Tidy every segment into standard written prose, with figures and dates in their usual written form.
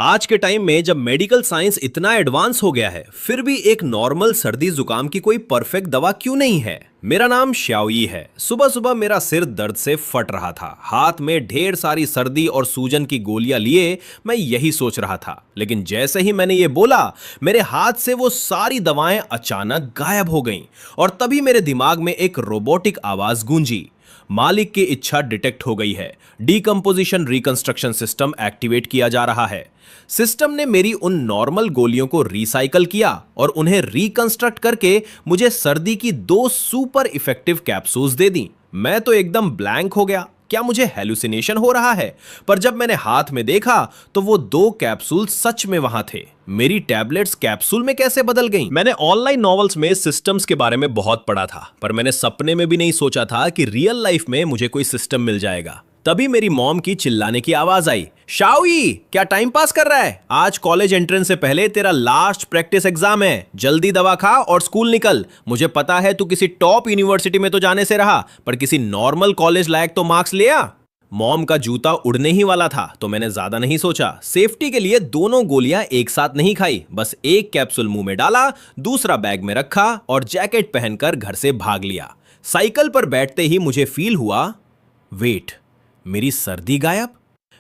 आज के टाइम में जब मेडिकल साइंस इतना एडवांस हो गया है, फिर भी एक नॉर्मल सर्दी जुकाम की कोई परफेक्ट दवा क्यों नहीं है। मेरा नाम श्याओई है। सुबह सुबह मेरा सिर दर्द से फट रहा था। हाथ में ढेर सारी सर्दी और सूजन की गोलियां लिए मैं यही सोच रहा था, लेकिन जैसे ही मैंने ये बोला, मेरे हाथ से वो सारी दवाएं अचानक गायब हो गईं और तभी मेरे दिमाग में एक रोबोटिक आवाज गूंजी। मालिक की इच्छा डिटेक्ट हो गई है। डीकंपोजिशन रिकंस्ट्रक्शन सिस्टम एक्टिवेट किया जा रहा है। सिस्टम ने मेरी उन नॉर्मल गोलियों को रिसाइकल किया और उन्हें रिकंस्ट्रक्ट करके मुझे सर्दी की 2 सुपर इफेक्टिव कैप्सूल्स दे दी। मैं तो एकदम ब्लैंक हो गया। क्या मुझे हेलुसिनेशन हो रहा है? पर जब मैंने हाथ में देखा तो वो 2 कैप्सूल सच में वहां थे। मेरी टैबलेट्स कैप्सूल में कैसे बदल गईं? मैंने ऑनलाइन नॉवेल्स में सिस्टम्स के बारे में बहुत पढ़ा था, पर मैंने सपने में भी नहीं सोचा था कि रियल लाइफ में मुझे कोई सिस्टम मिल जाएगा। तभी मेरी मॉम की चिल्लाने की आवाज आई, शाओई क्या टाइम पास कर रहा है? आज कॉलेज एंट्रेंस से पहले तेरा लास्ट प्रैक्टिस एग्जाम है। जल्दी दवा खा और स्कूल निकल। मुझे पता है तू किसी टॉप यूनिवर्सिटी में तो जाने से रहा, पर किसी नॉर्मल कॉलेज लायक तो मार्क्स ले आ। मॉम का जूता उड़ने ही वाला था, तो मैंने ज्यादा नहीं सोचा। सेफ्टी के लिए दोनों गोलियां एक साथ नहीं खाई, बस एक कैप्सूल मुंह में डाला, दूसरा बैग में रखा और जैकेट पहनकर घर से भाग लिया। साइकिल पर बैठते ही मुझे फील हुआ, वेट, मेरी सर्दी गायब।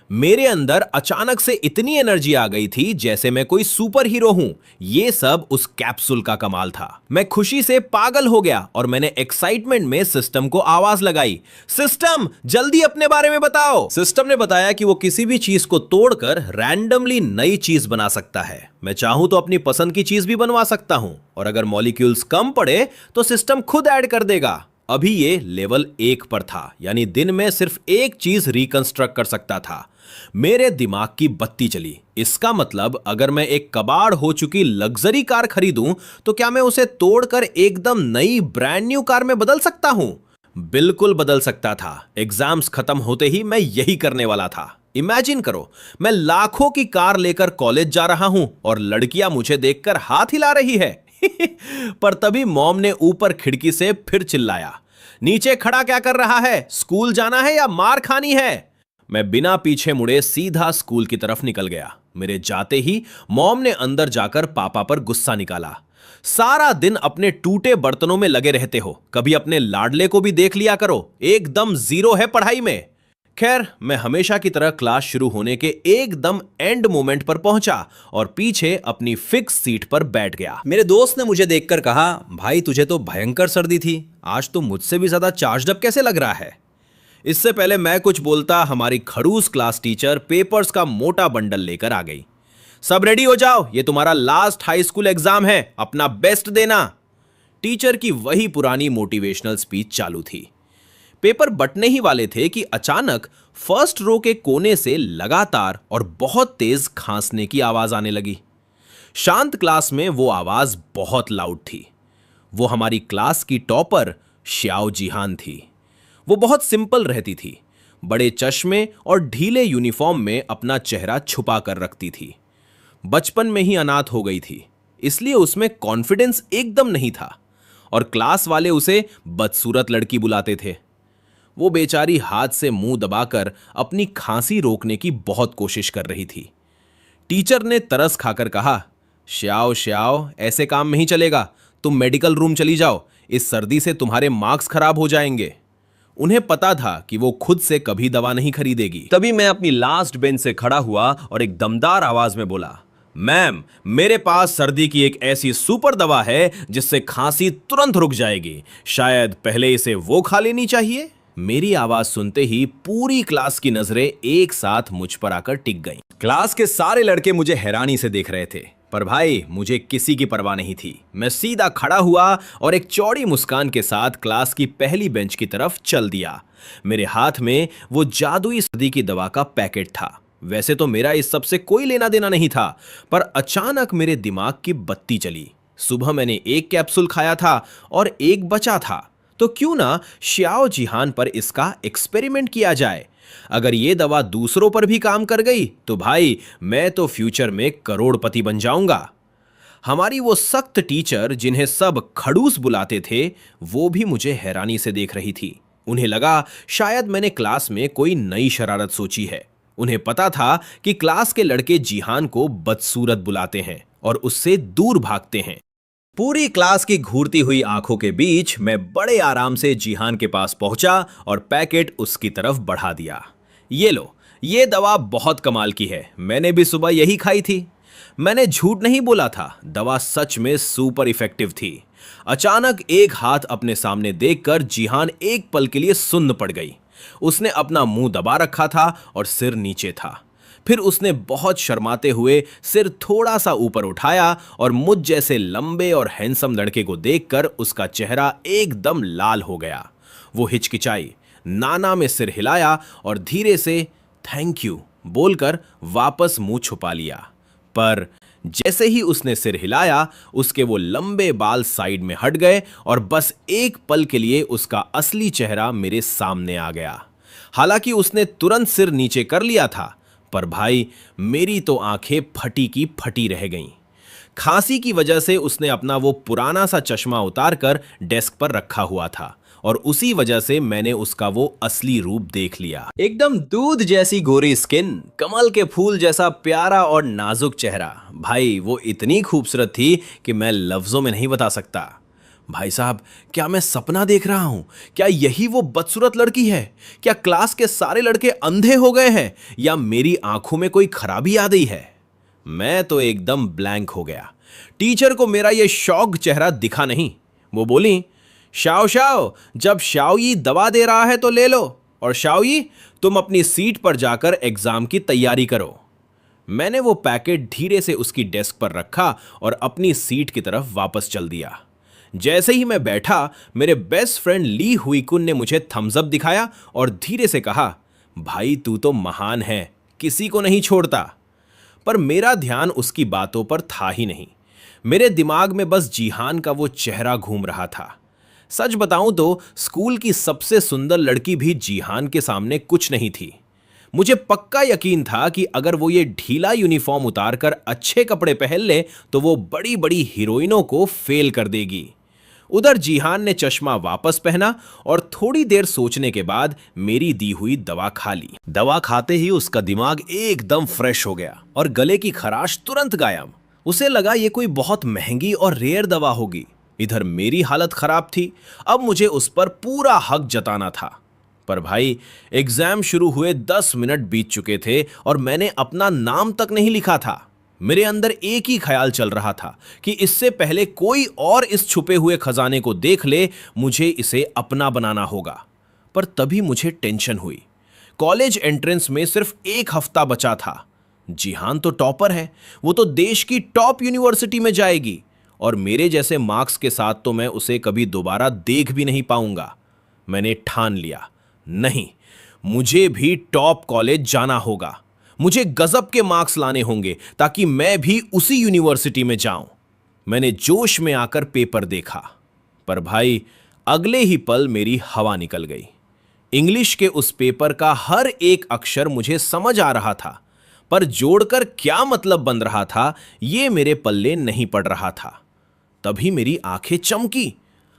मेरे अंदर अचानक से इतनी एनर्जी आ गई थी जैसे मैं कोई सुपर हीरो हूं। ये सब उस कैप्सूल का कमाल था। मैं खुशी से पागल हो गया और मैंने एक्साइटमेंट में सिस्टम को आवाज लगाई, सिस्टम जल्दी अपने बारे में बताओ। सिस्टम ने बताया कि वो किसी भी चीज को तोड़कर रैंडमली नई चीज बना सकता है। मैं चाहूं तो अपनी पसंद की चीज भी बनवा सकता हूं, और अगर मॉलिक्यूल्स कम पड़े तो सिस्टम खुद ऐड कर देगा। अभी ये लेवल 1 पर था, यानी दिन में सिर्फ एक चीज रिकंस्ट्रक्ट कर सकता था। मेरे दिमाग की बत्ती चली। इसका मतलब अगर मैं एक कबाड़ हो चुकी लग्जरी कार खरीदूं तो क्या मैं उसे तोड़कर एकदम नई ब्रांड न्यू कार में बदल सकता हूं? बिल्कुल बदल सकता था। एग्जाम्स खत्म होते ही मैं यही करने वाला था। इमेजिन करो, मैं लाखों की कार लेकर कॉलेज जा रहा हूं और लड़कियां मुझे देखकर हाथ हिला रही है। पर तभी मॉम ने ऊपर खिड़की से फिर चिल्लाया, नीचे खड़ा क्या कर रहा है? स्कूल जाना है या मार खानी है? मैं बिना पीछे मुड़े सीधा स्कूल की तरफ निकल गया। मेरे जाते ही मॉम ने अंदर जाकर पापा पर गुस्सा निकाला। सारा दिन अपने टूटे बर्तनों में लगे रहते हो, कभी अपने लाडले को भी देख लिया करो। एकदम जीरो है पढ़ाई में। खैर, मैं हमेशा की तरह क्लास शुरू होने के एकदम एंड मोमेंट पर पहुंचा और पीछे अपनी फिक्स सीट पर बैठ गया। मेरे दोस्त ने मुझे देखकर कहा, भाई तुझे तो भयंकर सर्दी थी, आज तो मुझसे भी ज्यादा चार्ज्ड अप कैसे लग रहा है? इससे पहले मैं कुछ बोलता, हमारी खड़ूस क्लास टीचर पेपर्स का मोटा बंडल लेकर आ गई। सब रेडी हो जाओ, ये तुम्हारा लास्ट हाई स्कूल एग्जाम है, अपना बेस्ट देना। टीचर की वही पुरानी मोटिवेशनल स्पीच चालू थी। पेपर बंटने ही वाले थे कि अचानक फर्स्ट रो के कोने से लगातार और बहुत तेज खांसने की आवाज आने लगी। शांत क्लास में वो आवाज बहुत लाउड थी। वो हमारी क्लास की टॉपर श्याओ जिहान थी। वो बहुत सिंपल रहती थी, बड़े चश्मे और ढीले यूनिफॉर्म में अपना चेहरा छुपा कर रखती थी। बचपन में ही अनाथ हो गई थी, इसलिए उसमें कॉन्फिडेंस एकदम नहीं था और क्लास वाले उसे बदसूरत लड़की बुलाते थे। वो बेचारी हाथ से मुंह दबाकर अपनी खांसी रोकने की बहुत कोशिश कर रही थी। टीचर ने तरस खाकर कहा, श्याओ श्याओ, ऐसे काम नहीं चलेगा, तुम मेडिकल रूम चली जाओ, इस सर्दी से तुम्हारे मार्क्स खराब हो जाएंगे। उन्हें पता था कि वो खुद से कभी दवा नहीं खरीदेगी। तभी मैं अपनी लास्ट बेंच से खड़ा हुआ और एक दमदार आवाज में बोला, मैम, मेरे पास सर्दी की एक ऐसी सुपर दवा है जिससे खांसी तुरंत रुक जाएगी। शायद पहले इसे वो खा लेनी चाहिए। मेरी आवाज सुनते ही पूरी क्लास की नजरें एक साथ मुझ पर आकर टिक गईं। क्लास के सारे लड़के मुझे हैरानी से देख रहे थे, पर भाई मुझे किसी की परवाह नहीं थी। मैं सीधा खड़ा हुआ और एक चौड़ी मुस्कान के साथ क्लास की पहली बेंच की तरफ चल दिया। मेरे हाथ में वो जादुई सर्दी की दवा का पैकेट था। वैसे तो मेरा इस सब से कोई लेना देना नहीं था, पर अचानक मेरे दिमाग की बत्ती चली। सुबह मैंने एक कैप्सूल खाया था और एक बचा था, तो क्यों ना श्याओ जिहान पर इसका एक्सपेरिमेंट किया जाए। अगर ये दवा दूसरों पर भी काम कर गई तो भाई मैं तो फ्यूचर में करोड़पति बन जाऊंगा। हमारी वो सख्त टीचर जिन्हें सब खड़ूस बुलाते थे, वो भी मुझे हैरानी से देख रही थी। उन्हें लगा शायद मैंने क्लास में कोई नई शरारत सोची है। उन्हें पता था कि क्लास के लड़के जीहान को बदसूरत बुलाते हैं और उससे दूर भागते हैं। पूरी क्लास की घूरती हुई आंखों के बीच मैं बड़े आराम से जीहान के पास पहुंचा और पैकेट उसकी तरफ बढ़ा दिया। ये लो, ये दवा बहुत कमाल की है, मैंने भी सुबह यही खाई थी। मैंने झूठ नहीं बोला था, दवा सच में सुपर इफेक्टिव थी। अचानक एक हाथ अपने सामने देखकर जीहान एक पल के लिए सुन्न पड़ गई। उसने अपना मुंह दबा रखा था और सिर नीचे था। फिर उसने बहुत शर्माते हुए सिर थोड़ा सा ऊपर उठाया और मुझ जैसे लंबे और हैंडसम लड़के को देखकर उसका चेहरा एकदम लाल हो गया। वो हिचकिचाई, नाना में सिर हिलाया और धीरे से थैंक यू बोलकर वापस मुंह छुपा लिया। पर जैसे ही उसने सिर हिलाया, उसके वो लंबे बाल साइड में हट गए और बस एक पल के लिए उसका असली चेहरा मेरे सामने आ गया। हालांकि उसने तुरंत सिर नीचे कर लिया था, पर भाई मेरी तो आंखें फटी की फटी रह गईं। खांसी की वजह से उसने अपना वो पुराना सा चश्मा उतारकर डेस्क पर रखा हुआ था और उसी वजह से मैंने उसका वो असली रूप देख लिया। एकदम दूध जैसी गोरी स्किन, कमल के फूल जैसा प्यारा और नाजुक चेहरा। भाई वो इतनी खूबसूरत थी कि मैं लफ्जों में नहीं बता सकता। भाई साहब, क्या मैं सपना देख रहा हूं? क्या यही वो बदसूरत लड़की है? क्या क्लास के सारे लड़के अंधे हो गए हैं या मेरी आंखों में कोई खराबी आ गई है? मैं तो एकदम ब्लैंक हो गया। टीचर को मेरा यह शौक चेहरा दिखा नहीं। वो बोली, शाओ शाओ, जब शाओई दवा दे रहा है तो ले लो, और शाओई तुम अपनी सीट पर जाकर एग्जाम की तैयारी करो। मैंने वो पैकेट धीरे से उसकी डेस्क पर रखा और अपनी सीट की तरफ वापस चल दिया। जैसे ही मैं बैठा, मेरे बेस्ट फ्रेंड ली हुईकुन ने मुझे थम्स अप दिखाया और धीरे से कहा, भाई तू तो महान है, किसी को नहीं छोड़ता। पर मेरा ध्यान उसकी बातों पर था ही नहीं। मेरे दिमाग में बस जीहान का वो चेहरा घूम रहा था। सच बताऊं तो स्कूल की सबसे सुंदर लड़की भी जीहान के सामने कुछ नहीं थी। मुझे पक्का यकीन था कि अगर वो ये ढीला यूनिफॉर्म उतारकर अच्छे कपड़े पहन ले तो वो बड़ी बड़ी हीरोइनों को फेल कर देगी। उधर जीहान ने चश्मा वापस पहना और थोड़ी देर सोचने के बाद मेरी दी हुई दवा खा ली। दवा खाते ही उसका दिमाग एकदम फ्रेश हो गया और गले की खराश तुरंत गायब। उसे लगा ये कोई बहुत महंगी और रेयर दवा होगी। इधर मेरी हालत खराब थी, अब मुझे उस पर पूरा हक जताना था। पर भाई, एग्जाम शुरू हुए 10 मिनट बीत चुके थे और मैंने अपना नाम तक नहीं लिखा था। मेरे अंदर एक ही ख्याल चल रहा था कि इससे पहले कोई और इस छुपे हुए खजाने को देख ले, मुझे इसे अपना बनाना होगा। पर तभी मुझे टेंशन हुई। कॉलेज एंट्रेंस में सिर्फ 1 हफ्ता बचा था। जीहान तो टॉपर है, वो तो देश की टॉप यूनिवर्सिटी में जाएगी और मेरे जैसे मार्क्स के साथ तो मैं उसे कभी दोबारा देख भी नहीं पाऊंगा। मैंने ठान लिया, नहीं, मुझे भी टॉप कॉलेज जाना होगा। मुझे गजब के मार्क्स लाने होंगे ताकि मैं भी उसी यूनिवर्सिटी में जाऊं। मैंने जोश में आकर पेपर देखा, पर भाई अगले ही पल मेरी हवा निकल गई। इंग्लिश के उस पेपर का हर एक अक्षर मुझे समझ आ रहा था, पर जोड़कर क्या मतलब बन रहा था ये मेरे पल्ले नहीं पड़ रहा था। तभी मेरी आंखें चमकी।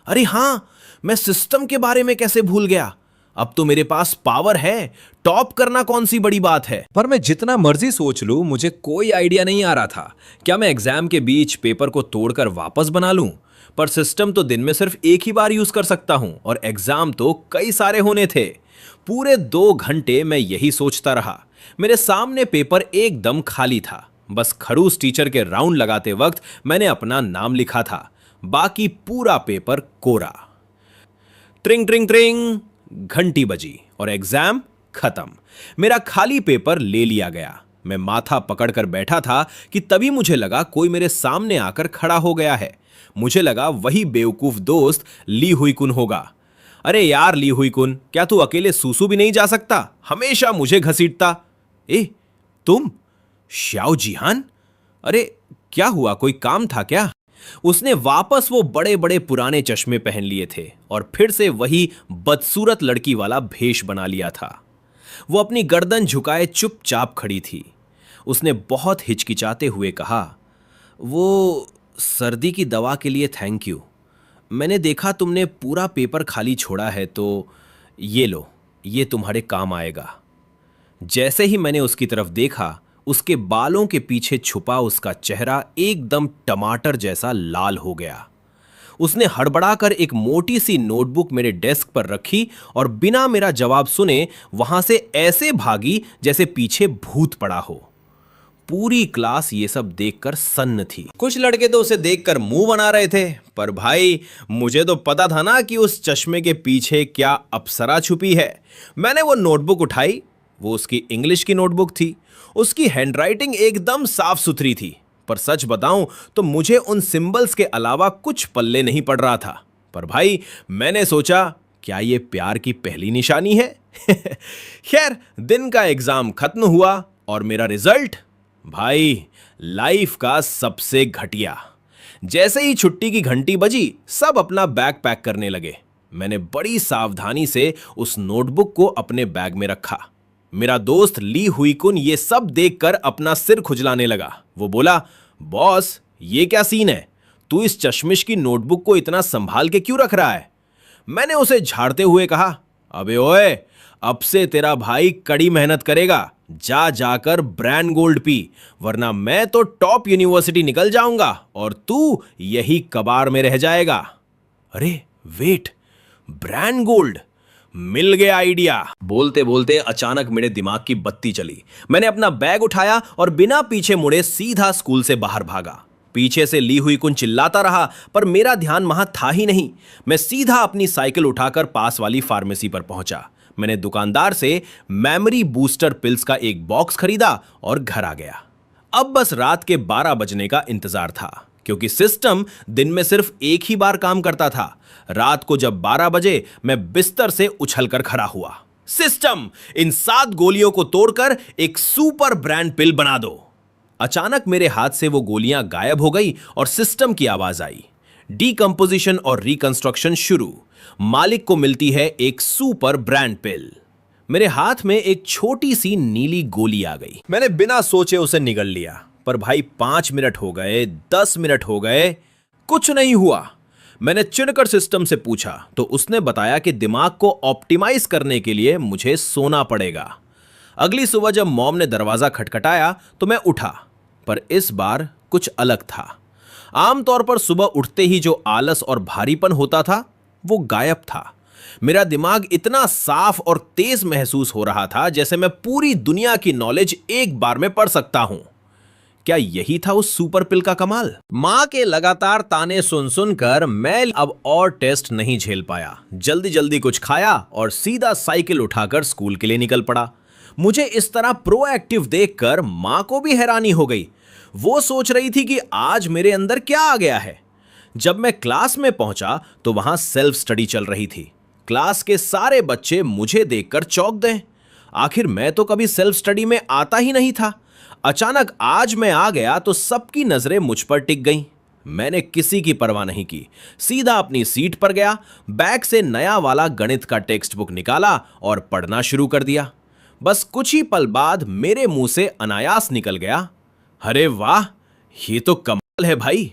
अरे हां, मैं सिस्टम के बारे में कैसे भूल गया? अब तो मेरे पास पावर है, टॉप करना कौन सी बड़ी बात है। पर मैं जितना मर्जी सोच लूं, मुझे कोई आइडिया नहीं आ रहा था। क्या मैं एग्जाम के बीच पेपर को तोड़कर वापस बना लूं? पर सिस्टम तो दिन में सिर्फ एक ही बार यूज कर सकता हूं और एग्जाम तो कई सारे होने थे। पूरे 2 घंटे मैं यही सोचता रहा। मेरे सामने पेपर एकदम खाली था। बस खड़ूस टीचर के राउंड लगाते वक्त मैंने अपना नाम लिखा था, बाकी पूरा पेपर कोरा। ट्रिंग ट्रिंग ट्रिंग, घंटी बजी और एग्जाम खत्म। मेरा खाली पेपर ले लिया गया। मैं माथा पकड़कर बैठा था कि तभी मुझे लगा कोई मेरे सामने आकर खड़ा हो गया है। मुझे लगा वही बेवकूफ दोस्त ली हुईकुन होगा। अरे यार ली हुईकुन, क्या तू अकेले सूसू भी नहीं जा सकता? हमेशा मुझे घसीटता। ए, तुम श्याओ जीहान? अरे क्या हुआ, कोई काम था क्या? उसने वापस वो बड़े बड़े पुराने चश्मे पहन लिए थे और फिर से वही बदसूरत लड़की वाला भेष बना लिया था। वो अपनी गर्दन झुकाए चुपचाप खड़ी थी। उसने बहुत हिचकिचाते हुए कहा, वो सर्दी की दवा के लिए थैंक यू। मैंने देखा तुमने पूरा पेपर खाली छोड़ा है तो ये लो, ये तुम्हारे काम आएगा। जैसे ही मैंने उसकी तरफ देखा, उसके बालों के पीछे छुपा उसका चेहरा एकदम टमाटर जैसा लाल हो गया। उसने हड़बड़ाकर एक मोटी सी नोटबुक मेरे डेस्क पर रखी और बिना मेरा जवाब सुने वहां से ऐसे भागी जैसे पीछे भूत पड़ा हो। पूरी क्लास ये सब देखकर सन्न थी। कुछ लड़के तो उसे देखकर मुंह बना रहे थे, पर भाई मुझे तो पता था ना कि उस चश्मे के पीछे क्या अप्सरा छुपी है। मैंने वो नोटबुक उठाई। वो उसकी इंग्लिश की नोटबुक थी। उसकी हैंडराइटिंग एकदम साफ सुथरी थी, पर सच बताऊं तो मुझे उन सिंबल्स के अलावा कुछ पल्ले नहीं पड़ रहा था। पर भाई मैंने सोचा, क्या ये प्यार की पहली निशानी है? खैर, दिन का एग्जाम खत्म हुआ और मेरा रिजल्ट, भाई लाइफ का सबसे घटिया। जैसे ही छुट्टी की घंटी बजी, सब अपना बैग पैक करने लगे। मैंने बड़ी सावधानी से उस नोटबुक को अपने बैग में रखा। मेरा दोस्त ली हुई कुन ये सब देखकर अपना सिर खुजलाने लगा। वो बोला, बॉस ये क्या सीन है? तू इस चश्मिश की नोटबुक को इतना संभाल के क्यों रख रहा है? मैंने उसे झाड़ते हुए कहा, अबे ओए, अब से तेरा भाई कड़ी मेहनत करेगा। जा जाकर ब्रांड गोल्ड पी, वरना मैं तो टॉप यूनिवर्सिटी निकल जाऊंगा और तू यही कबाड़ में रह जाएगा। अरे वेट, ब्रांड गोल्ड, मिल गया आइडिया। बोलते बोलते अचानक मेरे दिमाग की बत्ती चली। मैंने अपना बैग उठाया और बिना पीछे मुड़े सीधा स्कूल से बाहर भागा। पीछे से ली हुई कुन चिल्लाता रहा, पर मेरा ध्यान वहां था ही नहीं। मैं सीधा अपनी साइकिल उठाकर पास वाली फार्मेसी पर पहुंचा। मैंने दुकानदार से मेमोरी बूस्टर पिल्स का एक बॉक्स खरीदा और घर आ गया। अब बस रात के 12 बजने का इंतजार था, क्योंकि सिस्टम दिन में सिर्फ एक ही बार काम करता था। रात को जब 12 बजे, मैं बिस्तर से उछलकर खड़ा हुआ। सिस्टम, इन 7 गोलियों को तोड़कर एक सुपर ब्रांड पिल बना दो। अचानक मेरे हाथ से वो गोलियां गायब हो गई और सिस्टम की आवाज आई। डीकंपोजिशन और रिकंस्ट्रक्शन शुरू। मालिक को मिलती है एक सुपर ब्रांड पिल। मेरे हाथ में एक छोटी सी नीली गोली आ गई। मैंने बिना सोचे उसे निगल लिया। पर भाई 5 मिनट हो गए, 10 मिनट हो गए, कुछ नहीं हुआ। मैंने चिढ़कर सिस्टम से पूछा तो उसने बताया कि दिमाग को ऑप्टिमाइज करने के लिए मुझे सोना पड़ेगा। अगली सुबह जब मॉम ने दरवाजा खटखटाया तो मैं उठा, पर इस बार कुछ अलग था। आमतौर पर सुबह उठते ही जो आलस और भारीपन होता था वो गायब था। मेरा दिमाग इतना साफ और तेज महसूस हो रहा था जैसे मैं पूरी दुनिया की नॉलेज एक बार में पढ़ सकता हूं। क्या यही था उस सुपर पिल का कमाल? मां के लगातार ताने सुन सुनकर मैं अब और टेस्ट नहीं झेल पाया। जल्दी जल्दी कुछ खाया और सीधा साइकिल उठाकर स्कूल के लिए निकल पड़ा। मुझे इस तरह प्रोएक्टिव देखकर मां को भी हैरानी हो गई। वो सोच रही थी कि आज मेरे अंदर क्या आ गया है। जब मैं क्लास में पहुंचा तो वहां सेल्फ स्टडी चल रही थी। क्लास के सारे बच्चे मुझे देखकर चौंक गए। आखिर मैं तो कभी सेल्फ स्टडी में आता ही नहीं था। अचानक आज मैं आ गया तो सबकी नजरें मुझ पर टिक गईं। मैंने किसी की परवाह नहीं की, सीधा अपनी सीट पर गया, बैग से नया वाला गणित का टेक्स्ट बुक निकाला और पढ़ना शुरू कर दिया। बस कुछ ही पल बाद मेरे मुंह से अनायास निकल गया, अरे वाह, ये तो कमाल है भाई।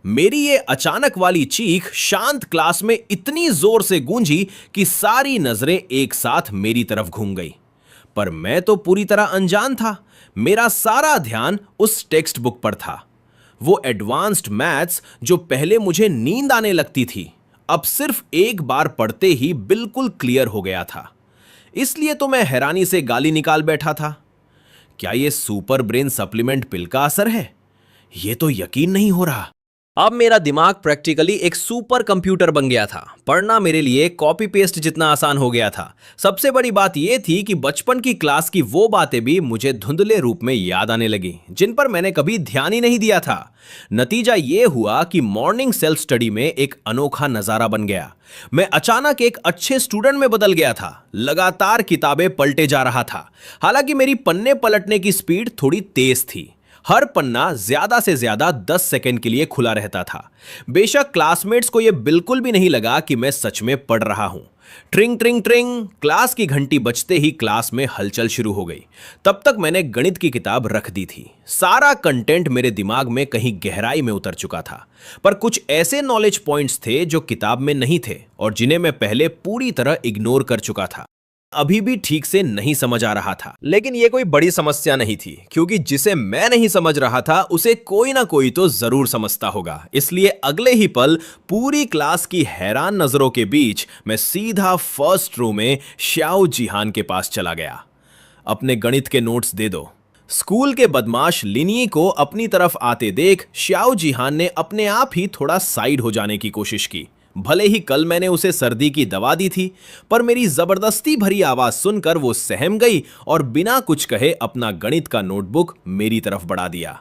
मेरी ये अचानक वाली चीख शांत क्लास में इतनी जोर से गूंजी कि सारी नजरें एक साथ मेरी तरफ घूम गई। पर मैं तो पूरी तरह अनजान था। मेरा सारा ध्यान उस टेक्स्ट बुक पर था। वो एडवांस्ड मैथ्स जो पहले मुझे नींद आने लगती थी, अब सिर्फ एक बार पढ़ते ही बिल्कुल क्लियर हो गया था। इसलिए तो मैं हैरानी से गाली निकाल बैठा था। क्या ये सुपर ब्रेन सप्लीमेंट पिल का असर है? ये तो यकीन नहीं हो रहा। अब मेरा दिमाग प्रैक्टिकली एक सुपर कंप्यूटर बन गया था। पढ़ना मेरे लिए कॉपी पेस्ट जितना आसान हो गया था। सबसे बड़ी बात यह थी कि बचपन की क्लास की वो बातें भी मुझे धुंधले रूप में याद आने लगी, जिन पर मैंने कभी ध्यान ही नहीं दिया था। नतीजा ये हुआ कि मॉर्निंग सेल्फ स्टडी में एक अनोखा नजारा बन गया। मैं अचानक एक अच्छे स्टूडेंट में बदल गया था। लगातार किताबें पलटे जा रहा था। हालांकि मेरी पन्ने पलटने की स्पीड थोड़ी तेज थी। हर पन्ना ज्यादा से ज्यादा 10 सेकंड के लिए खुला रहता था। बेशक क्लासमेट्स को यह बिल्कुल भी नहीं लगा कि मैं सच में पढ़ रहा हूं। ट्रिंग ट्रिंग ट्रिंग, क्लास की घंटी बजते ही क्लास में हलचल शुरू हो गई। तब तक मैंने गणित की किताब रख दी थी। सारा कंटेंट मेरे दिमाग में कहीं गहराई में उतर चुका था, पर कुछ ऐसे नॉलेज पॉइंट्स थे जो किताब में नहीं थे और जिन्हें मैं पहले पूरी तरह इग्नोर कर चुका था। अभी भी ठीक से नहीं समझ आ रहा था। लेकिन यह कोई बड़ी समस्या नहीं थी, क्योंकि जिसे मैं नहीं समझ रहा था उसे कोई ना कोई तो जरूर समझता होगा। इसलिए अगले ही पल पूरी क्लास की हैरान नजरों के बीच मैं सीधा फर्स्ट रो में श्याओ जिहान के पास चला गया। अपने गणित के नोट्स दे दो। स्कूल के बदमाश लिनी को अपनी तरफ आते देख श्याओ जिहान ने अपने आप ही थोड़ा साइड हो जाने की कोशिश की। भले ही कल मैंने उसे सर्दी की दवा दी थी, पर मेरी जबरदस्ती भरी आवाज सुनकर वो सहम गई और बिना कुछ कहे अपना गणित का नोटबुक मेरी तरफ बढ़ा दिया।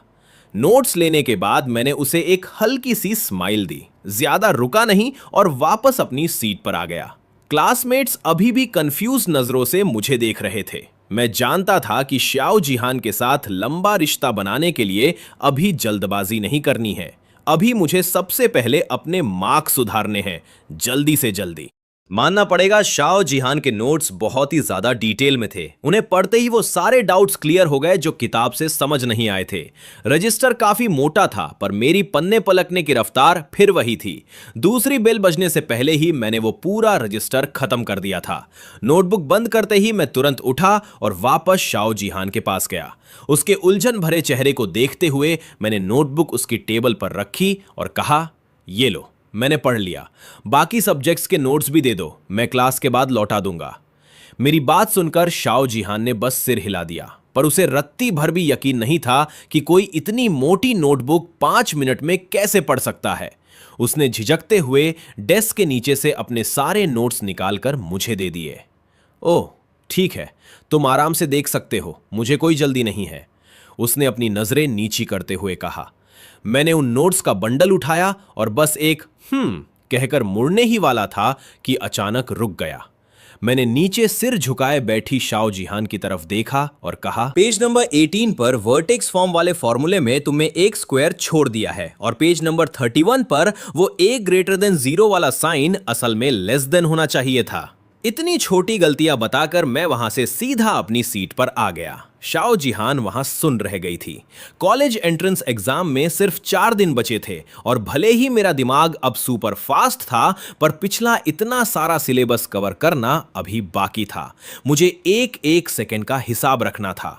नोट्स लेने के बाद मैंने उसे एक हल्की सी स्माइल दी, ज्यादा रुका नहीं और वापस अपनी सीट पर आ गया। क्लासमेट्स अभी भी कंफ्यूज नजरों से मुझे देख रहे थे। मैं जानता था कि श्याओ जिहान के साथ लंबा रिश्ता बनाने के लिए अभी जल्दबाजी नहीं करनी है। अभी मुझे सबसे पहले अपने मार्क्स सुधारने हैं, जल्दी से जल्दी। मानना पड़ेगा, श्याओ जिहान के नोट्स बहुत ही ज्यादा डिटेल में थे। उन्हें पढ़ते ही वो सारे डाउट्स क्लियर हो गए जो किताब से समझ नहीं आए थे। रजिस्टर काफी मोटा था, पर मेरी पन्ने पलटने की रफ्तार फिर वही थी। दूसरी बेल बजने से पहले ही मैंने वो पूरा रजिस्टर खत्म कर दिया था। नोटबुक बंद करते ही मैं तुरंत उठा और वापस श्याओ जिहान के पास गया। उसके उलझन भरे चेहरे को देखते हुए मैंने नोटबुक उसकी टेबल पर रखी और कहा, ये लो, मैंने पढ़ लिया। बाकी सब्जेक्ट्स के नोट्स भी दे दो, मैं क्लास के बाद लौटा दूंगा। मेरी बात सुनकर श्याओ जिहान ने बस सिर हिला दिया, पर उसे रत्ती भर भी यकीन नहीं था कि कोई इतनी मोटी नोटबुक 5 मिनट में कैसे पढ़ सकता है। उसने झिझकते हुए डेस्क के नीचे से अपने सारे नोट्स निकालकर मुझे दे दिए। ओह ठीक है, तुम आराम से देख सकते हो, मुझे कोई जल्दी नहीं है, उसने अपनी नजरें नीची करते हुए कहा। मैंने उन नोट्स का बंडल उठाया और बस एक कहकर मुड़ने ही वाला था कि अचानक रुक गया। मैंने नीचे सिर झुकाए बैठी श्याओ जिहान की तरफ देखा और कहा, पेज नंबर 18 पर वर्टेक्स फॉर्म वाले फॉर्मूले में तुमने एक स्क्वायर छोड़ दिया है और पेज नंबर 31 पर वो a ग्रेटर देन 0 वाला साइन असल में लेस देन होना चाहिए था। इतनी छोटी गलतियां बताकर मैं वहां से सीधा अपनी सीट पर आ गया। श्याओ जिहान वहां सुन रह गई थी। कॉलेज एंट्रेंस एग्जाम में सिर्फ 4 दिन बचे थे और भले ही मेरा दिमाग अब सुपर फास्ट था, पर पिछला इतना सारा सिलेबस कवर करना अभी बाकी था। मुझे एक एक सेकंड का हिसाब रखना था।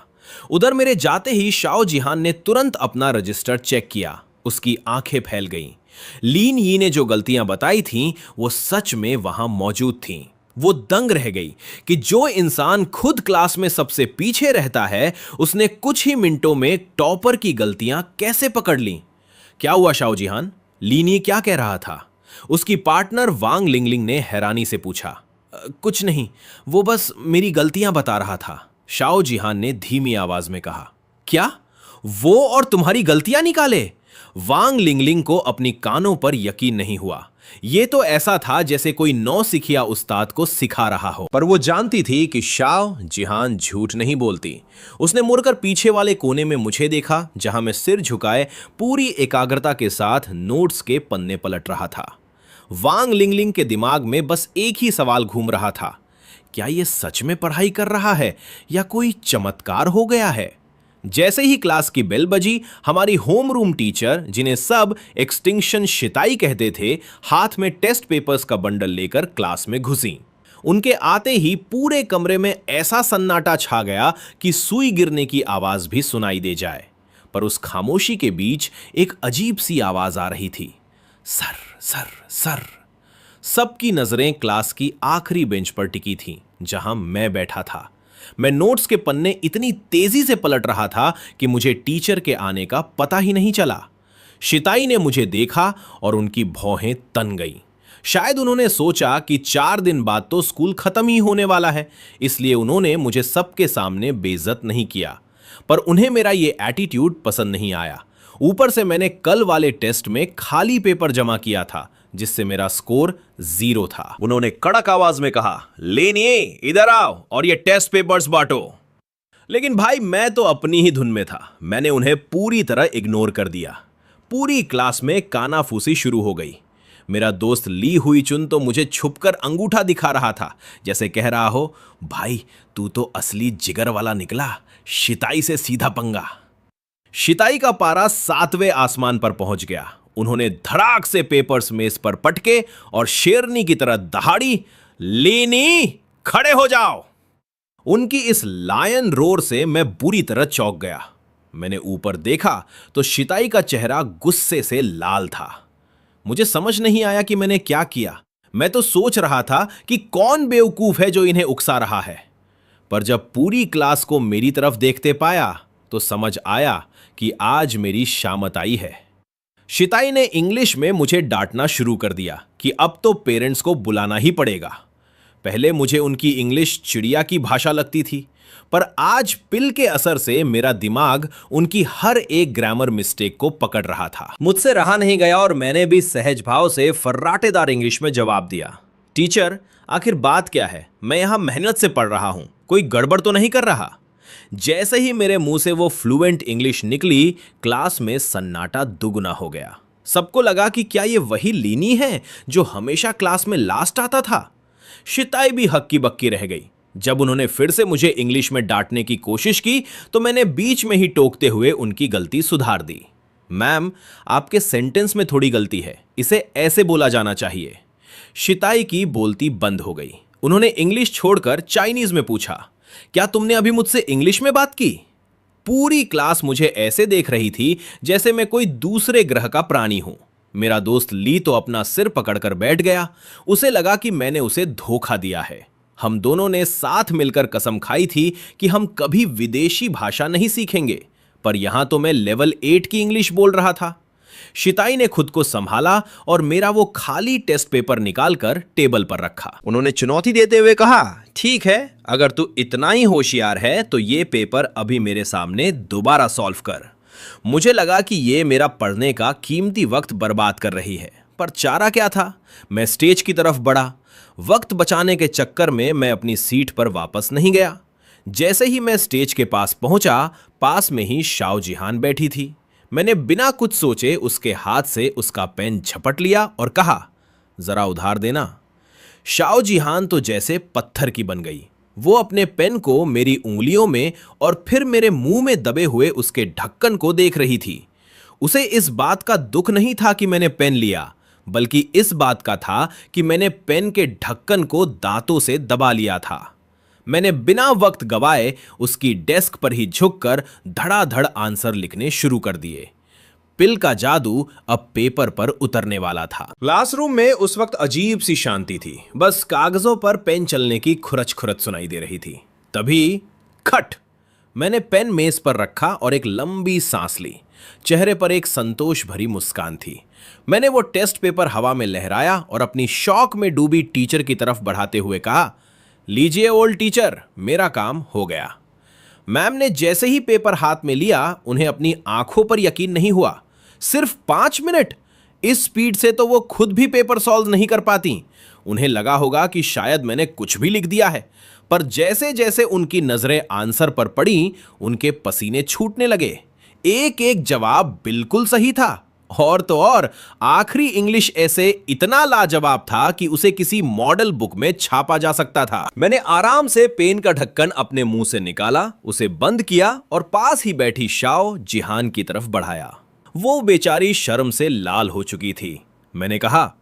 उधर मेरे जाते ही श्याओ जिहान ने तुरंत अपना रजिस्टर चेक किया। उसकी आंखें फैल गईं। लीन यी ने जो गलतियां बताई थीं, वो सच में वहां मौजूद थीं। वो दंग रह गई कि जो इंसान खुद क्लास में सबसे पीछे रहता है, उसने कुछ ही मिनटों में टॉपर की गलतियां कैसे पकड़ ली। क्या हुआ श्याओ जिहान? लीनी क्या कह रहा था? उसकी पार्टनर वांग लिंगलिंग ने हैरानी से पूछा। कुछ नहीं, वो बस मेरी गलतियां बता रहा था, श्याओ जिहान ने धीमी आवाज में कहा। क्या? वो और तुम्हारी गलतियां निकाले? वांग लिंगलिंग को अपनी कानों पर यकीन नहीं हुआ। ये तो ऐसा था जैसे कोई नौसिखिया उस्ताद को सिखा रहा हो। पर वो जानती थी कि श्याओ जिहान झूठ नहीं बोलती। उसने मुड़कर पीछे वाले कोने में मुझे देखा, जहां मैं सिर झुकाए पूरी एकाग्रता के साथ नोट्स के पन्ने पलट रहा था। वांग लिंगलिंग के दिमाग में बस एक ही सवाल घूम रहा था, क्या ये सच में पढ़ाई कर रहा है या कोई चमत्कार हो गया है? जैसे ही क्लास की बेल बजी, हमारी होम रूम टीचर, जिन्हें सब एक्सटिंक्शन शिताई कहते थे, हाथ में टेस्ट पेपर्स का बंडल लेकर क्लास में घुसी। उनके आते ही पूरे कमरे में ऐसा सन्नाटा छा गया कि सुई गिरने की आवाज भी सुनाई दे जाए। पर उस खामोशी के बीच एक अजीब सी आवाज आ रही थी, सर सर सर। सबकी नजरें क्लास की आखिरी बेंच पर टिकी थीं, जहां मैं बैठा था। मैं नोट्स के पन्ने इतनी तेजी से पलट रहा था कि मुझे टीचर के आने का पता ही नहीं चला। शिताई ने मुझे देखा और उनकी भौहें तन गईं। शायद उन्होंने सोचा कि 4 दिन बाद तो स्कूल खत्म ही होने वाला है, इसलिए उन्होंने मुझे सबके सामने बेइज्जत नहीं किया। पर उन्हें मेरा ये एटीट्यूड पसंद नहीं आया। ऊपर से मैंने कल वाले टेस्ट में खाली पेपर जमा किया था, जिससे मेरा स्कोर 0 था। उन्होंने कड़क आवाज में कहा, लेनिए इधर आओ और ये टेस्ट पेपर्स बांटो। लेकिन भाई मैं तो अपनी ही धुन में था। मैंने उन्हें पूरी तरह इग्नोर कर दिया। पूरी क्लास में कानाफूसी शुरू हो गई। मेरा दोस्त ली हुई चुन तो मुझे छुपकर अंगूठा दिखा रहा था, जैसे कह रहा हो, भाई तू तो असली जिगर वाला निकला, शिताई से सीधा पंगा। शिताई का पारा 7वें आसमान पर पहुंच गया। उन्होंने धड़ाक से पेपर्स मेज पर पटके और शेरनी की तरह दहाड़ी, लेनी खड़े हो जाओ। उनकी इस लायन रोर से मैं बुरी तरह चौंक गया। मैंने ऊपर देखा तो शिताई का चेहरा गुस्से से लाल था। मुझे समझ नहीं आया कि मैंने क्या किया। मैं तो सोच रहा था कि कौन बेवकूफ है जो इन्हें उकसा रहा है, पर जब पूरी क्लास को मेरी तरफ देखते पाया तो समझ आया कि आज मेरी शामत आई है। शिताई ने इंग्लिश में मुझे डांटना शुरू कर दिया कि अब तो पेरेंट्स को बुलाना ही पड़ेगा। पहले मुझे उनकी इंग्लिश चिड़िया की भाषा लगती थी, पर आज पिल के असर से मेरा दिमाग उनकी हर एक ग्रामर मिस्टेक को पकड़ रहा था। मुझसे रहा नहीं गया और मैंने भी सहज भाव से फर्राटेदार इंग्लिश में जवाब दिया, टीचर आखिर बात क्या है? मैं यहां मेहनत से पढ़ रहा हूं, कोई गड़बड़ तो नहीं कर रहा। जैसे ही मेरे मुंह से वो फ्लुएंट इंग्लिश निकली, क्लास में सन्नाटा दुगना हो गया। सबको लगा कि क्या ये वही लीनी है जो हमेशा क्लास में लास्ट आता था। शिताई भी हक्की बक्की रह गई। जब उन्होंने फिर से मुझे इंग्लिश में डांटने की कोशिश की तो मैंने बीच में ही टोकते हुए उनकी गलती सुधार दी। मैम, आपके सेंटेंस में थोड़ी गलती है, इसे ऐसे बोला जाना चाहिए। शिताई की बोलती बंद हो गई। उन्होंने इंग्लिश छोड़कर चाइनीज में पूछा, क्या तुमने अभी मुझसे इंग्लिश में बात की? पूरी क्लास मुझे ऐसे देख रही थी जैसे मैं कोई दूसरे ग्रह का प्राणी हूं। मेरा दोस्त ली तो अपना सिर पकड़कर बैठ गया। उसे लगा कि मैंने उसे धोखा दिया है। हम दोनों ने साथ मिलकर कसम खाई थी कि हम कभी विदेशी भाषा नहीं सीखेंगे, पर यहां तो मैं लेवल 8 की इंग्लिश बोल रहा था। शिताई ने खुद को संभाला और मेरा वो खाली टेस्ट पेपर निकालकर टेबल पर रखा। उन्होंने चुनौती देते हुए कहा, ठीक है, अगर तू इतना ही होशियार है तो ये पेपर अभी मेरे सामने दोबारा सॉल्व कर। मुझे लगा कि ये मेरा पढ़ने का कीमती वक्त बर्बाद कर रही है, पर चारा क्या था। मैं स्टेज की तरफ बढ़ा। वक्त बचाने के चक्कर में मैं अपनी सीट पर वापस नहीं गया। जैसे ही मैं स्टेज के पास पहुंचा, पास में ही शाओ जिहान बैठी थी। मैंने बिना कुछ सोचे उसके हाथ से उसका पेन झपट लिया और कहा, जरा उधार देना। शाओ जिहान तो जैसे पत्थर की बन गई। वो अपने पेन को मेरी उंगलियों में और फिर मेरे मुंह में दबे हुए उसके ढक्कन को देख रही थी। उसे इस बात का दुख नहीं था कि मैंने पेन लिया, बल्कि इस बात का था कि मैंने पेन के ढक्कन को दांतों से दबा लिया था। मैंने बिना वक्त गवाए उसकी डेस्क पर ही झुककर धड़ाधड़ आंसर लिखने शुरू कर दिए। पिल का जादू अब पेपर पर उतरने वाला था। क्लासरूम में उस वक्त अजीब सी शांति थी। बस कागजों पर पेन चलने की खुरच खुरच सुनाई दे रही थी। तभी खट! मैंने पेन मेज पर रखा और एक लंबी सांस ली। चेहरे पर एक संतोष भरी मुस्कान थी। मैंने वो टेस्ट पेपर हवा में लहराया और अपनी शौक में डूबी टीचर की तरफ बढ़ाते हुए कहा, लीजिए ओल्ड टीचर, मेरा काम हो गया। मैम ने जैसे ही पेपर हाथ में लिया, उन्हें अपनी आंखों पर यकीन नहीं हुआ। सिर्फ 5 मिनट! इस स्पीड से तो वो खुद भी पेपर सॉल्व नहीं कर पाती। उन्हें लगा होगा कि शायद मैंने कुछ भी लिख दिया है, पर जैसे जैसे उनकी नजरें आंसर पर पड़ी, उनके पसीने छूटने लगे। एक एक जवाब बिल्कुल सही था, और तो और आखिरी इंग्लिश ऐसे इतना लाजवाब था कि उसे किसी मॉडल बुक में छापा जा सकता था। मैंने आराम से पेन का ढक्कन अपने मुंह से निकाला, उसे बंद किया और पास ही बैठी शाओ जिहान की तरफ बढ़ाया। वो बेचारी शर्म से लाल हो चुकी थी। मैंने कहा,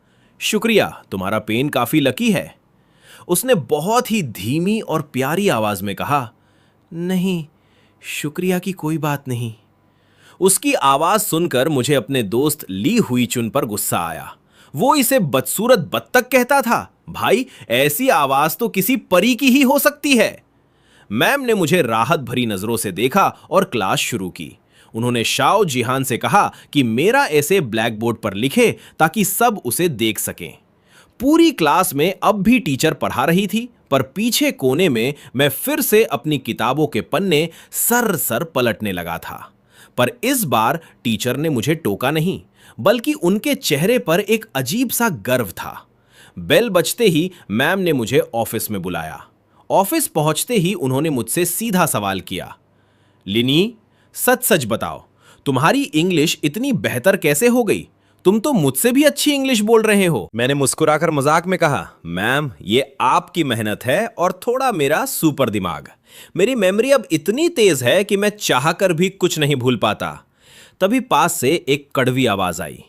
शुक्रिया, तुम्हारा पेन काफी लकी है। उसने बहुत ही धीमी और प्यारी आवाज में कहा, नहीं, शुक्रिया की कोई बात नहीं। उसकी आवाज सुनकर मुझे अपने दोस्त ली हुई चुन पर गुस्सा आया। वो इसे बदसूरत बत्तख कहता था। भाई, ऐसी आवाज तो किसी परी की ही हो सकती है। मैम ने मुझे राहत भरी नजरों से देखा और क्लास शुरू की। उन्होंने शाओ जिहान से कहा कि मेरा ऐसे ब्लैक बोर्ड पर लिखे ताकि सब उसे देख सकें। पूरी क्लास में अब भी टीचर पढ़ा रही थी, पर पीछे कोने में मैं फिर से अपनी किताबों के पन्ने सर सर पलटने लगा था। पर इस बार टीचर ने मुझे टोका नहीं, बल्कि उनके चेहरे पर एक अजीब सा गर्व था। बेल बजते ही मैम ने मुझे ऑफिस में बुलाया। ऑफिस पहुंचते ही उन्होंने मुझसे सीधा सवाल किया, लिनी, सच सच बताओ, तुम्हारी इंग्लिश इतनी बेहतर कैसे हो गई? तुम तो मुझसे भी अच्छी इंग्लिश बोल रहे हो। मैंने मुस्कुराकर मजाक में कहा, मैम, ये आपकी मेहनत है और थोड़ा मेरा सुपर दिमाग। मेरी मेमोरी अब इतनी तेज है कि मैं चाहकर भी कुछ नहीं भूल पाता। तभी पास से एक कड़वी आवाज आई,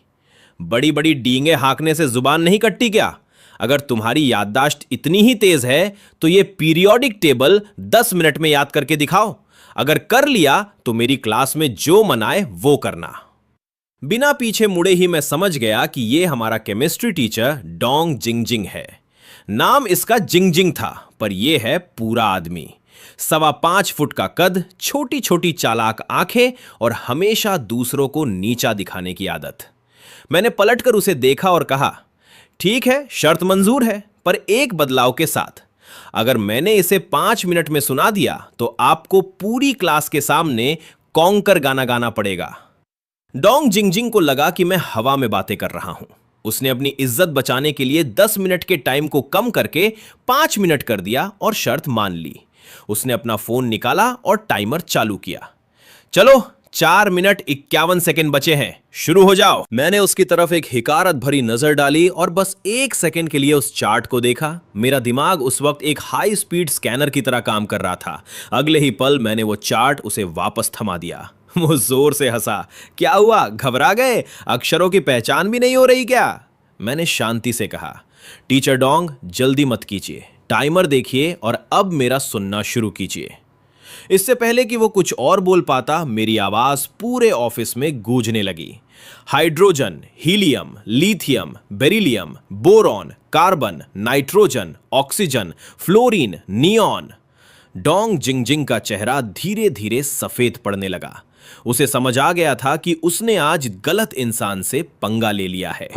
बड़ी बड़ी डींगे हाँकने से जुबान नहीं कटती क्या? अगर तुम्हारी याददाश्त इतनी ही तेज है तो ये पीरियोडिक टेबल 10 मिनट में याद करके दिखाओ। अगर कर लिया तो मेरी क्लास में जो मन आए वो करना। बिना पीछे मुड़े ही मैं समझ गया कि ये हमारा केमिस्ट्री टीचर डोंग जिंगजिंग है। नाम इसका जिंगजिंग था, पर यह है पूरा आदमी। 5.25 फुट का कद, छोटी छोटी चालाक आंखें और हमेशा दूसरों को नीचा दिखाने की आदत। मैंने पलटकर उसे देखा और कहा, ठीक है, शर्त मंजूर है, पर एक बदलाव के साथ। अगर मैंने इसे 5 मिनट में सुना दिया तो आपको पूरी क्लास के सामने कॉन्कर गाना गाना पड़ेगा। डोंग जिंगजिंग को लगा कि मैं हवा में बातें कर रहा हूं। उसने अपनी इज्जत बचाने के लिए 10 मिनट के टाइम को कम करके 5 मिनट कर दिया और शर्त मान ली। उसने अपना फोन निकाला और टाइमर चालू किया। चलो, 4 मिनट 51 सेकंड बचे हैं, शुरू हो जाओ। मैंने उसकी तरफ एक हिकारत भरी नजर डाली और बस 1 सेकंड के लिए उस चार्ट को देखा। मेरा दिमाग उस वक्त एक हाई स्पीड स्कैनर की तरह काम कर रहा था। अगले ही पल मैंने वो चार्ट उसे वापस थमा दिया। वो जोर से हंसा। क्या हुआ, घबरा गए? अक्षरों की पहचान भी नहीं हो रही क्या? मैंने शांति से कहा, टीचर डोंग, जल्दी मत कीजिए, टाइमर देखिए और अब मेरा सुनना शुरू कीजिए। इससे पहले कि वो कुछ और बोल पाता, मेरी आवाज पूरे ऑफिस में गूंजने लगी। Hydrogen, helium, lithium, beryllium, boron, carbon, nitrogen, oxygen, fluorine, neon. Dong Jingjing का चेहरा धीरे धीरे सफेद पड़ने लगा। उसे समझ आ गया था कि उसने आज गलत इंसान से पंगा ले लिया है।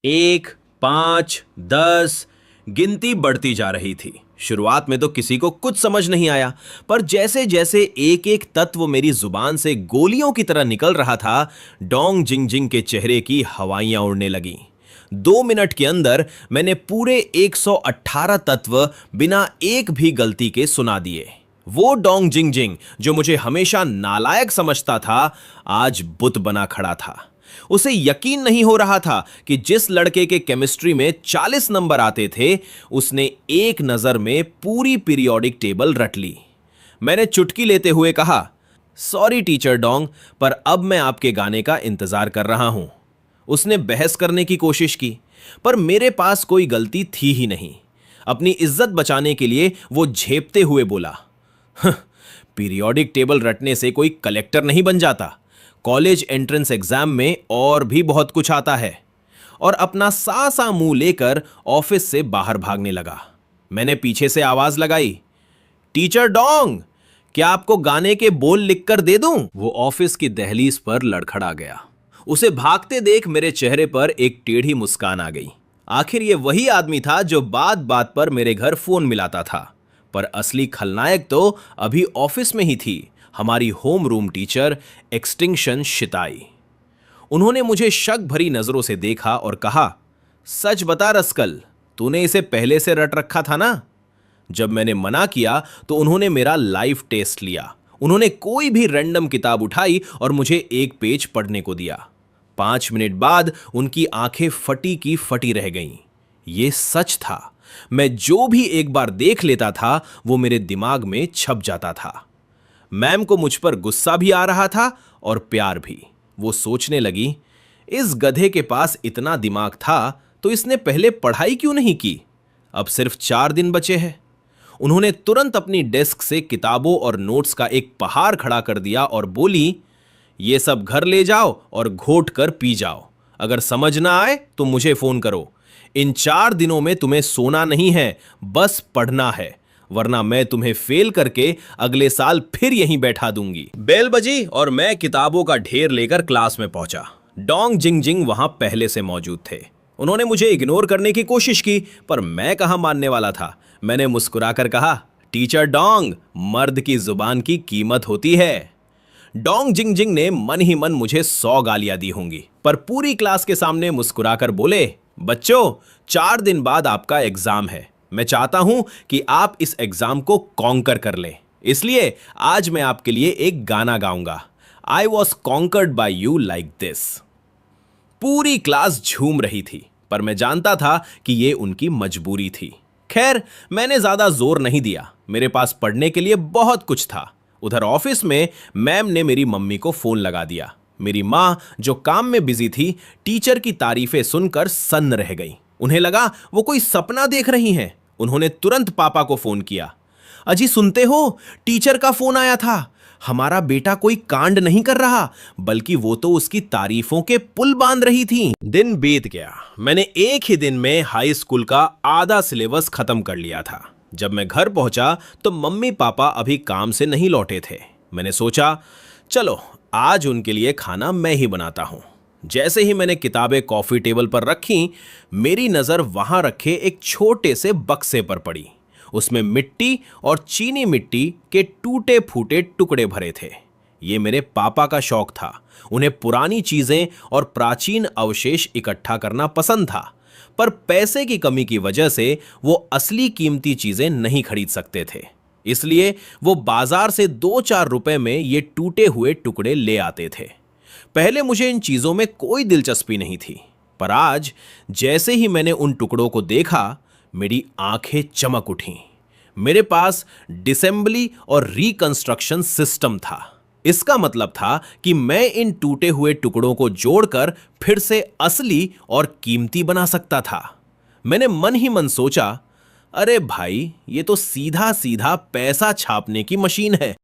1, 5, 10 गिनती बढ़ती जा रही थी। शुरुआत में तो किसी को कुछ समझ नहीं आया, पर जैसे जैसे एक एक तत्व मेरी जुबान से गोलियों की तरह निकल रहा था, डोंग जिंगजिंग के चेहरे की हवाइयां उड़ने लगीं। 2 मिनट के अंदर मैंने पूरे 118 तत्व बिना एक भी गलती के सुना दिए। वो डोंग जिंगजिंग जो मुझे हमेशा नालायक समझता था, आज बुत बना खड़ा था। उसे यकीन नहीं हो रहा था कि जिस लड़के के केमिस्ट्री में 40 नंबर आते थे, उसने एक नजर में पूरी पीरियोडिक टेबल रट ली। मैंने चुटकी लेते हुए कहा, सॉरी टीचर डोंग, पर अब मैं आपके गाने का इंतजार कर रहा हूं। उसने बहस करने की कोशिश की, पर मेरे पास कोई गलती थी ही नहीं। अपनी इज्जत बचाने के लिए वो झेपते हुए बोला, पीरियोडिक टेबल रटने से कोई कलेक्टर नहीं बन जाता। कॉलेज एंट्रेंस एग्जाम में और भी बहुत कुछ आता है। और अपना सा मुंह लेकर ऑफिस से बाहर भागने लगा। मैंने पीछे से आवाज लगाई, टीचर डोंग, क्या आपको गाने के बोल लिखकर दे दूं? वो ऑफिस की दहलीज पर लड़खड़ा गया। उसे भागते देख मेरे चेहरे पर एक टेढ़ी मुस्कान आ गई। आखिर ये वही आदमी था जो बात बात पर मेरे घर फोन मिलाता था। पर असली खलनायक तो अभी ऑफिस में ही थी, हमारी होम रूम टीचर एक्सटिंक्शन शिताई। उन्होंने मुझे शक भरी नजरों से देखा और कहा, सच बता रस्कल, तूने इसे पहले से रट रखा था ना? जब मैंने मना किया तो उन्होंने मेरा लाइव टेस्ट लिया। उन्होंने कोई भी रैंडम किताब उठाई और मुझे एक पेज पढ़ने को दिया। 5 मिनट बाद उनकी आंखें फटी की फटी रह गईं। ये सच था। मैं जो भी एक बार देख लेता था वो मेरे दिमाग में छप जाता था। मैम को मुझ पर गुस्सा भी आ रहा था और प्यार भी। वो सोचने लगी, इस गधे के पास इतना दिमाग था तो इसने पहले पढ़ाई क्यों नहीं की? अब सिर्फ 4 दिन बचे हैं। उन्होंने तुरंत अपनी डेस्क से किताबों और नोट्स का एक पहाड़ खड़ा कर दिया और बोली, ये सब घर ले जाओ और घोट कर पी जाओ। अगर समझ ना आए तो मुझे फोन करो। इन 4 दिनों में तुम्हें सोना नहीं है, बस पढ़ना है, वरना मैं तुम्हें फेल करके अगले साल फिर यहीं बैठा दूंगी। बेल बजी और मैं किताबों का ढेर लेकर क्लास में पहुंचा। डोंग जिंगजिंग वहां पहले से मौजूद थे। उन्होंने मुझे इग्नोर करने की कोशिश की, पर मैं कहां मानने वाला था। मैंने मुस्कुराकर कहा, टीचर डोंग, मर्द की जुबान की कीमत होती है। डोंग जिंगजिंग ने मन ही मन मुझे 100 गालियां दी होंगी, पर पूरी क्लास के सामने मुस्कुराकर बोले, बच्चों, 4 दिन बाद आपका एग्जाम है। मैं चाहता हूं कि आप इस एग्जाम को कॉन्कर कर लें, इसलिए आज मैं आपके लिए एक गाना गाऊंगा। I was conquered by you like this. पूरी क्लास झूम रही थी, पर मैं जानता था कि यह उनकी मजबूरी थी। खैर, मैंने ज्यादा जोर नहीं दिया। मेरे पास पढ़ने के लिए बहुत कुछ था। उधर ऑफिस में मैम ने मेरी मम्मी को फोन लगा दिया। मेरी माँ, जो काम में बिजी थी, टीचर की तारीफें सुनकर सन्न रह गई। उन्हें लगा वो कोई सपना देख रही हैं। उन्होंने तुरंत पापा को फोन किया। अजी सुनते हो, टीचर का फोन आया था। हमारा बेटा कोई कांड नहीं कर रहा, बल्कि वो तो उसकी तारीफों के पुल बांध रही थी। दिन बीत गया। मैंने एक ही दिन में हाई स्कूल का आधा सिलेबस खत्म कर लिया था। जब मैं घर पहुंचा तो मम्मी पापा अभी काम से नहीं लौटे थे। मैंने सोचा चलो आज उनके लिए खाना मैं ही बनाता हूं। जैसे ही मैंने किताबें कॉफी टेबल पर रखी, मेरी नजर वहां रखे एक छोटे से बक्से पर पड़ी। उसमें मिट्टी और चीनी मिट्टी के टूटे फूटे टुकड़े भरे थे। ये मेरे पापा का शौक था। उन्हें पुरानी चीजें और प्राचीन अवशेष इकट्ठा करना पसंद था, पर पैसे की कमी की वजह से वो असली कीमती चीजें नहीं खरीद सकते थे। इसलिए वो बाजार से 2-4 रुपए में ये टूटे हुए टुकड़े ले आते थे। पहले मुझे इन चीजों में कोई दिलचस्पी नहीं थी, पर आज जैसे ही मैंने उन टुकड़ों को देखा, मेरी आंखें चमक उठीं। मेरे पास डिसेंबली और रिकंस्ट्रक्शन सिस्टम था। इसका मतलब था कि मैं इन टूटे हुए टुकड़ों को जोड़कर फिर से असली और कीमती बना सकता था। मैंने मन ही मन सोचा, अरे भाई, ये तो सीधा सीधा पैसा छापने की मशीन है।